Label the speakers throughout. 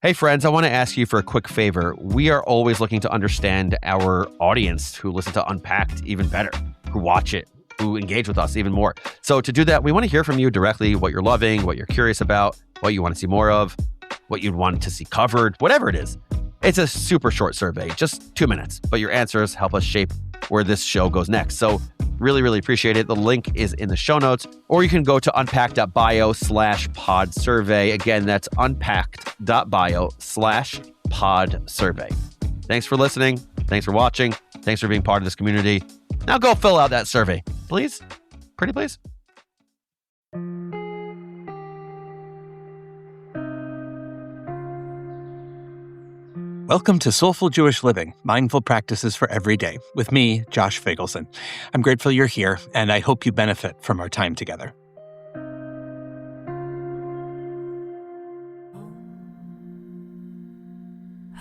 Speaker 1: Hey friends, I want to ask you for a quick favor. We are always looking to understand our audience who listen to Unpacked even better, who watch it, who engage with us even more. So to do that, we want to hear from you directly, what you're loving, what you're curious about, what you want to see more of, what you'd want to see covered, whatever it is. It's a super short survey, just 2 minutes, but your answers help us shape where this show goes next. So really, really appreciate it. The link is in the show notes, or you can go to unpacked.bio/pod survey. Again, that's unpacked.bio/pod survey. Thanks for listening. Thanks for watching. Thanks for being part of this community. Now go fill out that survey, please. Pretty please.
Speaker 2: Welcome to Soulful Jewish Living, Mindful Practices for Every Day, with me, Josh Feigelson. I'm grateful you're here, and I hope you benefit from our time together.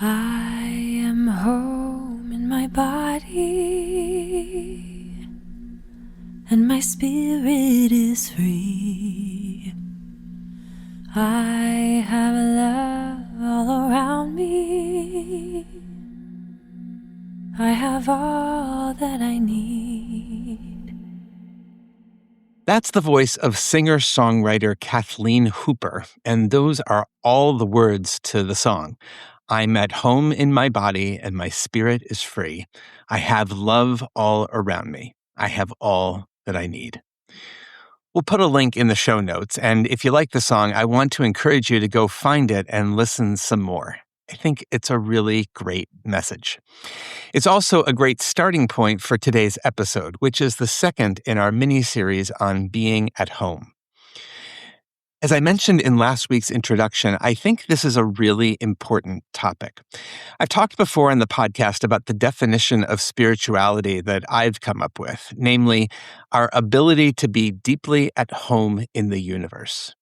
Speaker 3: I am home in my body, and my spirit is free. I have love all around me. I have all that I need.
Speaker 2: That's the voice of singer-songwriter Kathleen Hooper, and those are all the words to the song. I'm at home in my body, and my spirit is free. I have love all around me. I have all that I need. We'll put a link in the show notes, and if you like the song, I want to encourage you to go find it and listen some more. I think it's a really great message. It's also a great starting point for today's episode, which is the second in our mini-series on being at home. As I mentioned in last week's introduction, I think this is a really important topic. I've talked before on the podcast about the definition of spirituality that I've come up with, namely, our ability to be deeply at home in the universe.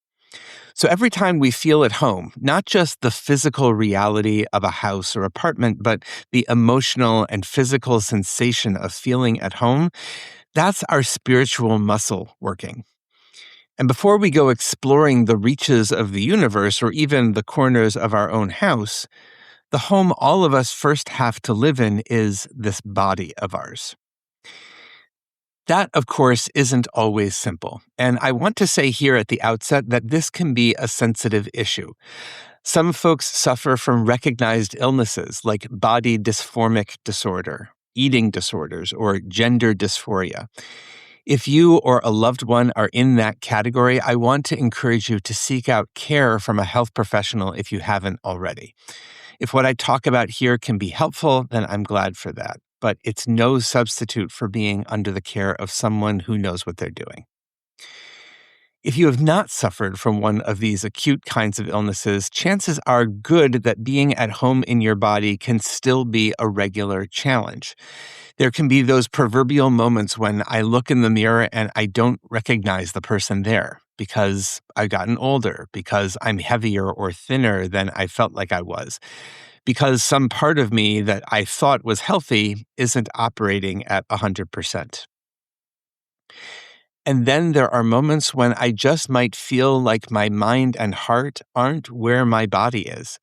Speaker 2: So every time we feel at home, not just the physical reality of a house or apartment, but the emotional and physical sensation of feeling at home, that's our spiritual muscle working. And before we go exploring the reaches of the universe or even the corners of our own house, the home all of us first have to live in is this body of ours. That, of course, isn't always simple. And I want to say here at the outset that this can be a sensitive issue. Some folks suffer from recognized illnesses like body dysphoric disorder, eating disorders, or gender dysphoria. If you or a loved one are in that category, I want to encourage you to seek out care from a health professional if you haven't already. If what I talk about here can be helpful, then I'm glad for that. But it's no substitute for being under the care of someone who knows what they're doing. If you have not suffered from one of these acute kinds of illnesses, chances are good that being at home in your body can still be a regular challenge. There can be those proverbial moments when I look in the mirror and I don't recognize the person there because I've gotten older, because I'm heavier or thinner than I felt like I was, because some part of me that I thought was healthy isn't operating at 100%. And then there are moments when I just might feel like my mind and heart aren't where my body is.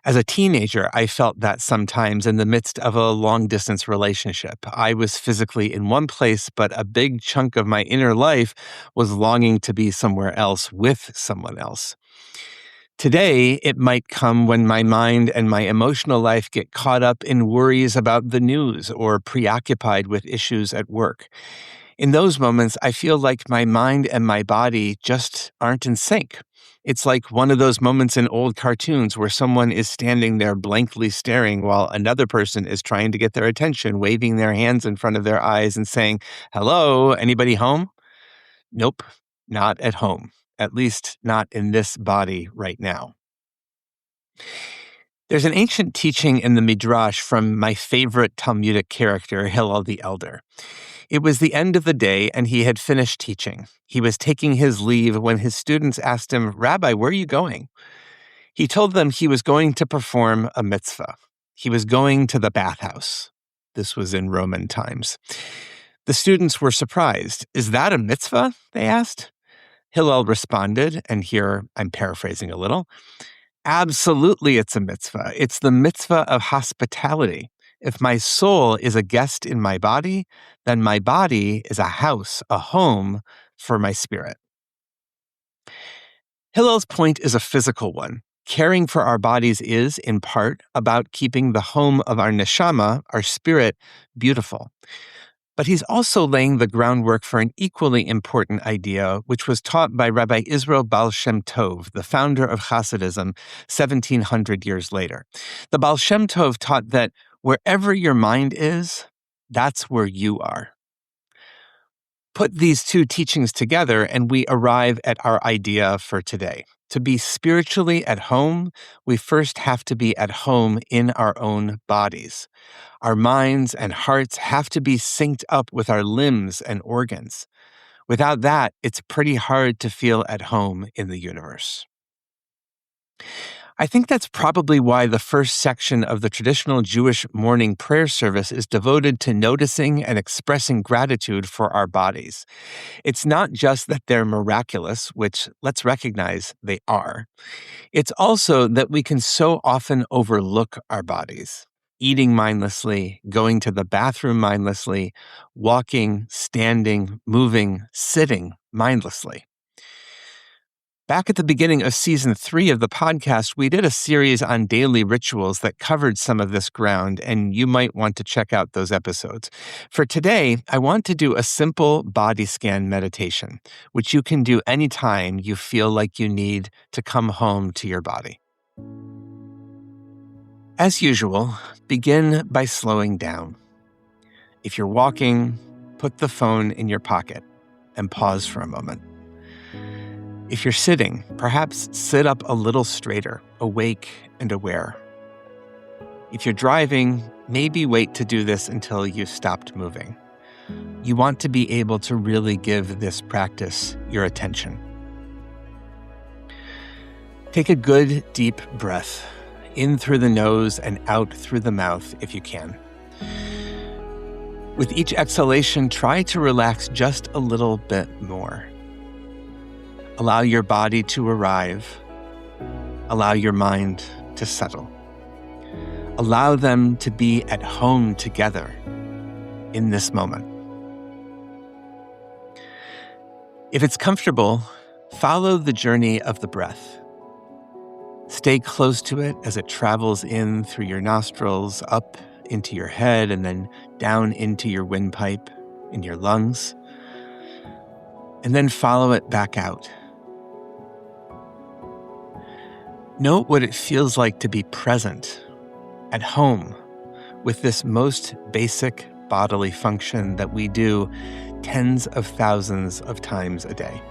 Speaker 2: As a teenager, I felt that sometimes in the midst of a long-distance relationship. I was physically in one place, but a big chunk of my inner life was longing to be somewhere else with someone else. Today, it might come when my mind and my emotional life get caught up in worries about the news or preoccupied with issues at work. In those moments, I feel like my mind and my body just aren't in sync. It's like one of those moments in old cartoons where someone is standing there blankly staring while another person is trying to get their attention, waving their hands in front of their eyes and saying, "Hello, anybody home?" Nope, not at home. At least not in this body right now. There's an ancient teaching in the Midrash from my favorite Talmudic character, Hillel the Elder. It was the end of the day, and he had finished teaching. He was taking his leave when his students asked him, "Rabbi, where are you going?" He told them he was going to perform a mitzvah. He was going to the bathhouse. This was in Roman times. The students were surprised. "Is that a mitzvah?" they asked. Hillel responded, and here I'm paraphrasing a little. Absolutely, it's a mitzvah. It's the mitzvah of hospitality. If my soul is a guest in my body, then my body is a house, a home for my spirit. Hillel's point is a physical one. Caring for our bodies is, in part, about keeping the home of our neshama, our spirit, beautiful. But he's also laying the groundwork for an equally important idea, which was taught by Rabbi Israel Baal Shem Tov, the founder of Hasidism, 1700 years later. The Baal Shem Tov taught that wherever your mind is, that's where you are. Put these two teachings together, and we arrive at our idea for today. To be spiritually at home, we first have to be at home in our own bodies. Our minds and hearts have to be synced up with our limbs and organs. Without that, it's pretty hard to feel at home in the universe. I think that's probably why the first section of the traditional Jewish morning prayer service is devoted to noticing and expressing gratitude for our bodies. It's not just that they're miraculous, which let's recognize they are. It's also that we can so often overlook our bodies. Eating mindlessly, going to the bathroom mindlessly, walking, standing, moving, sitting mindlessly. Back at the beginning of season 3 of the podcast, we did a series on daily rituals that covered some of this ground, and you might want to check out those episodes. For today, I want to do a simple body scan meditation, which you can do anytime you feel like you need to come home to your body. As usual, begin by slowing down. If you're walking, put the phone in your pocket and pause for a moment. If you're sitting, perhaps sit up a little straighter, awake and aware. If you're driving, maybe wait to do this until you've stopped moving. You want to be able to really give this practice your attention. Take a good, deep breath, in through the nose and out through the mouth if you can. With each exhalation, try to relax just a little bit more. Allow your body to arrive. Allow your mind to settle. Allow them to be at home together in this moment. If it's comfortable, follow the journey of the breath. Stay close to it as it travels in through your nostrils, up into your head, and then down into your windpipe, in your lungs. And then follow it back out. Note what it feels like to be present, at home, with this most basic bodily function that we do tens of thousands of times a day.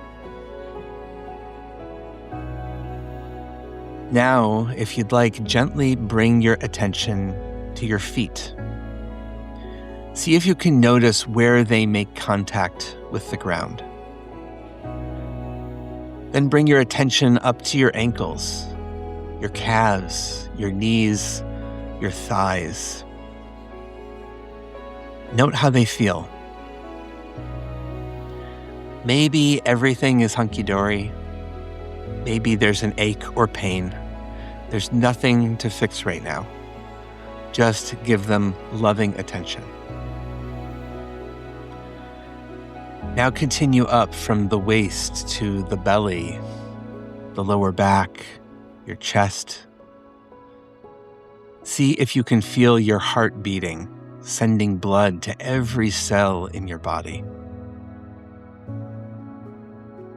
Speaker 2: Now, if you'd like, gently bring your attention to your feet. See if you can notice where they make contact with the ground. Then bring your attention up to your ankles, your calves, your knees, your thighs. Note how they feel. Maybe everything is hunky-dory. Maybe there's an ache or pain. There's nothing to fix right now. Just give them loving attention. Now continue up from the waist to the belly, the lower back, your chest. See if you can feel your heart beating, sending blood to every cell in your body.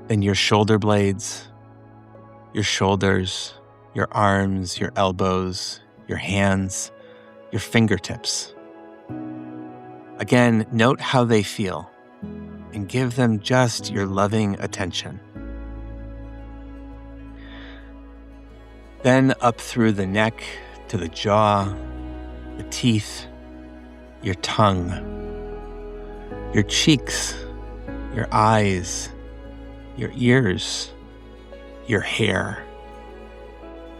Speaker 2: Then your shoulder blades, your shoulders, your arms, your elbows, your hands, your fingertips. Again, note how they feel and give them just your loving attention. Then up through the neck to the jaw, the teeth, your tongue, your cheeks, your eyes, your ears, your hair,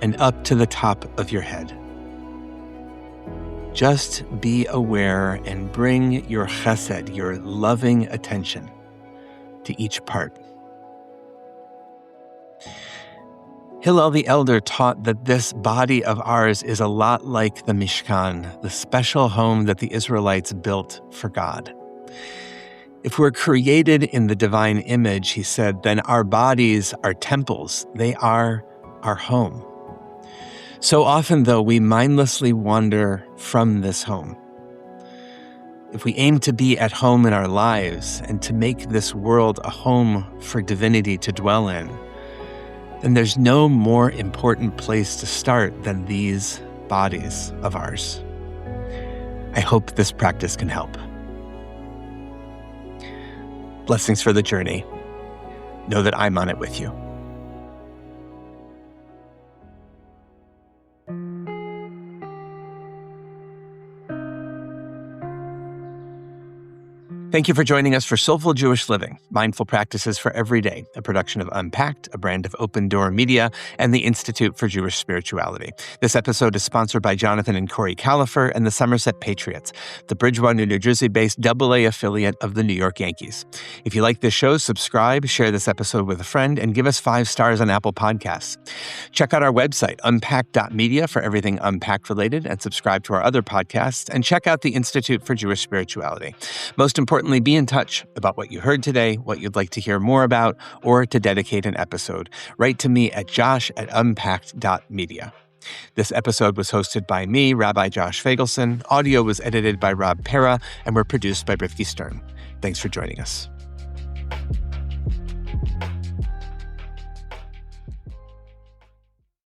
Speaker 2: and up to the top of your head. Just be aware and bring your chesed, your loving attention, to each part. Hillel the Elder taught that this body of ours is a lot like the Mishkan, the special home that the Israelites built for God. If we're created in the divine image, he said, then our bodies are temples. They are our home. So often, though, we mindlessly wander from this home. If we aim to be at home in our lives and to make this world a home for divinity to dwell in, then there's no more important place to start than these bodies of ours. I hope this practice can help. Blessings for the journey. Know that I'm on it with you. Thank you for joining us for Soulful Jewish Living, Mindful Practices for Every Day, a production of Unpacked, a brand of Open Door Media, and the Institute for Jewish Spirituality. This episode is sponsored by Jonathan and Corey Califer and the Somerset Patriots, the Bridgewater, New Jersey-based AA affiliate of the New York Yankees. If you like this show, subscribe, share this episode with a friend, and give us 5 stars on Apple Podcasts. Check out our website, unpacked.media, for everything Unpacked related, and subscribe to our other podcasts, and check out the Institute for Jewish Spirituality. Most importantly, be in touch about what you heard today, what you'd like to hear more about, or to dedicate an episode. Write to me at josh@unpacked.media. This episode was hosted by me, Rabbi Josh Feigelson. Audio was edited by Rob Pera, and were produced by Rivki Stern. Thanks for joining us.